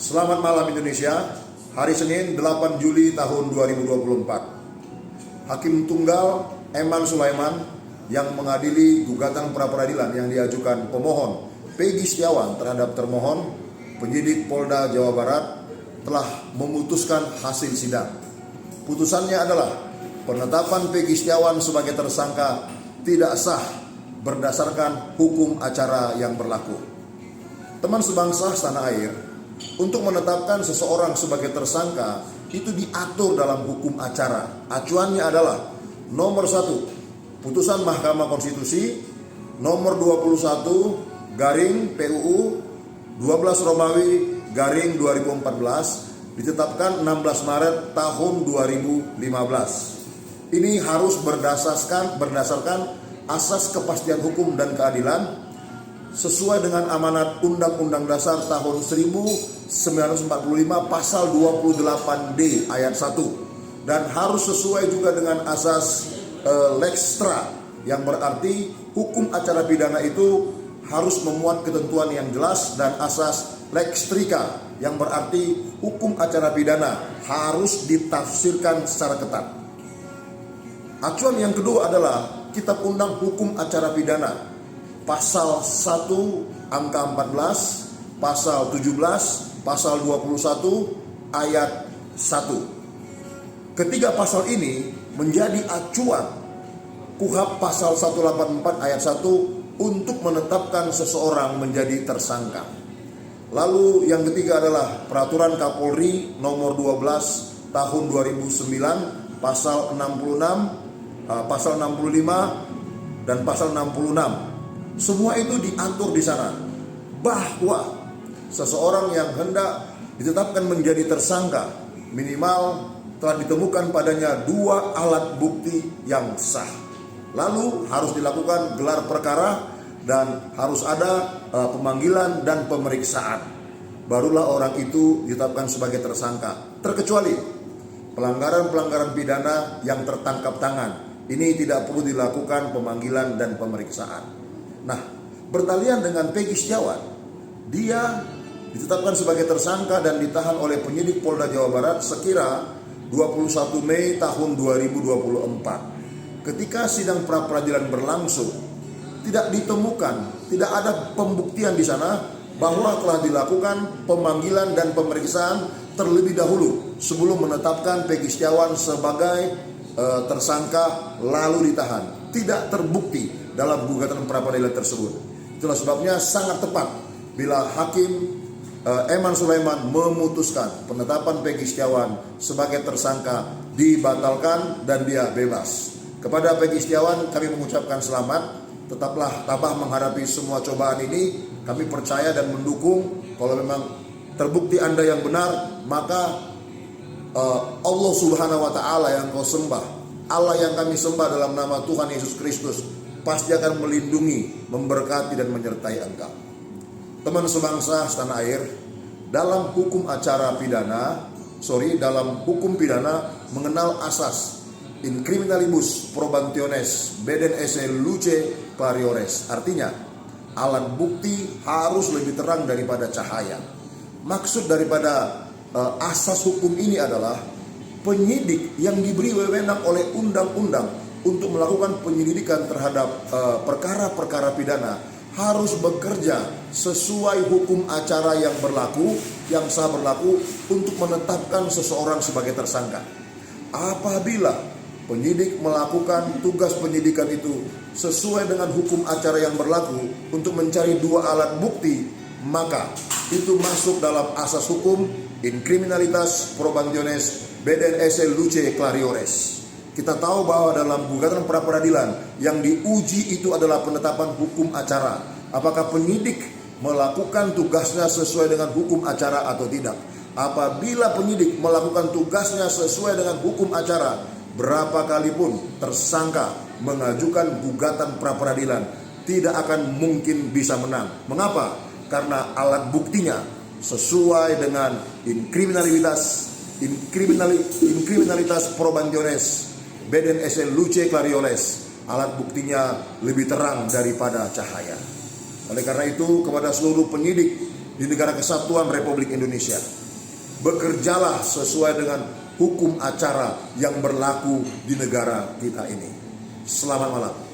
Selamat malam Indonesia, hari Senin 8 Juli tahun 2024. Hakim Tunggal Eman Sulaiman yang mengadili gugatan pra-peradilan yang diajukan pemohon Peggy Setiawan terhadap termohon, penyidik Polda Jawa Barat, telah memutuskan hasil sidang. Putusannya adalah penetapan Peggy Setiawan sebagai tersangka tidak sah berdasarkan hukum acara yang berlaku. Teman sebangsa setanah air, untuk menetapkan seseorang sebagai tersangka itu diatur dalam hukum acara. Acuannya adalah nomor 1, putusan Mahkamah Konstitusi nomor 21 garing PUU 12 Romawi garing 2014 ditetapkan 16 Maret tahun 2015. Ini harus berdasarkan asas kepastian hukum dan keadilan sesuai dengan amanat Undang-Undang Dasar tahun 1945 pasal 28D ayat 1, dan harus sesuai juga dengan asas lex tra, yang berarti hukum acara pidana itu harus memuat ketentuan yang jelas, dan asas lex trica yang berarti hukum acara pidana harus ditafsirkan secara ketat. Acuan yang kedua adalah Kitab Undang Hukum Acara Pidana pasal 1 angka 14, pasal 17, pasal 21 ayat 1. Ketiga pasal ini menjadi acuan KUHP pasal 184 ayat 1 untuk menetapkan seseorang menjadi tersangka. Lalu yang ketiga adalah Peraturan Kapolri nomor 12 tahun 2009 pasal 66, pasal 65 dan pasal 66. Semua itu diatur di sana bahwa seseorang yang hendak ditetapkan menjadi tersangka minimal telah ditemukan padanya 2 alat bukti yang sah. Lalu harus dilakukan gelar perkara dan harus ada pemanggilan dan pemeriksaan. Barulah orang itu ditetapkan sebagai tersangka. Terkecuali pelanggaran-pelanggaran pidana yang tertangkap tangan. Ini tidak perlu dilakukan pemanggilan dan pemeriksaan. Nah, bertalian dengan Peggy Setiawan, dia ditetapkan sebagai tersangka dan ditahan oleh penyidik Polda Jawa Barat sekira 21 Mei tahun 2024. Ketika sidang pra-peradilan berlangsung, tidak ditemukan, tidak ada pembuktian di sana bahwa telah dilakukan pemanggilan dan pemeriksaan terlebih dahulu sebelum menetapkan Peggy Setiawan sebagai tersangka lalu ditahan. Tidak terbukti dalam gugatan pra-peradilan tersebut. Itulah sebabnya sangat tepat bila Hakim Eman Sulaiman memutuskan penetapan Peggy Setiawan sebagai tersangka dibatalkan dan dia bebas. Kepada Peggy Setiawan kami mengucapkan selamat. Tetaplah tabah menghadapi semua cobaan ini. Kami percaya dan mendukung. Kalau memang terbukti Anda yang benar, maka Allah Subhanahu wa Ta'ala yang kau sembah, Allah yang kami sembah dalam nama Tuhan Yesus Kristus, pasti akan melindungi, memberkati dan menyertai engkau. Teman sebangsa setanah air, dalam hukum acara pidana, dalam hukum pidana mengenal asas in criminalibus probationes beden esse luce clariores. Artinya, alat bukti harus lebih terang daripada cahaya. Maksud daripada asas hukum ini adalah penyidik yang diberi wewenang oleh undang-undang untuk melakukan penyelidikan terhadap perkara-perkara pidana harus bekerja sesuai hukum acara yang berlaku, yang sah berlaku untuk menetapkan seseorang sebagai tersangka. Apabila penyidik melakukan tugas penyidikan itu sesuai dengan hukum acara yang berlaku untuk mencari 2 alat bukti, maka itu masuk dalam asas hukum in criminalitas probationes beden esse luce clariores. Kita tahu bahwa dalam gugatan pra-peradilan yang diuji itu adalah penetapan hukum acara. Apakah penyidik melakukan tugasnya sesuai dengan hukum acara atau tidak? Apabila penyidik melakukan tugasnya sesuai dengan hukum acara, berapa kali pun tersangka mengajukan gugatan pra-peradilan tidak akan mungkin bisa menang. Mengapa? Karena alat buktinya sesuai dengan in criminalitas probationes beden esse luce clariores. Alat buktinya lebih terang daripada cahaya. Oleh karena itu, kepada seluruh penyidik di negara kesatuan Republik Indonesia. Bekerjalah sesuai dengan hukum acara yang berlaku di negara kita ini. Selamat malam.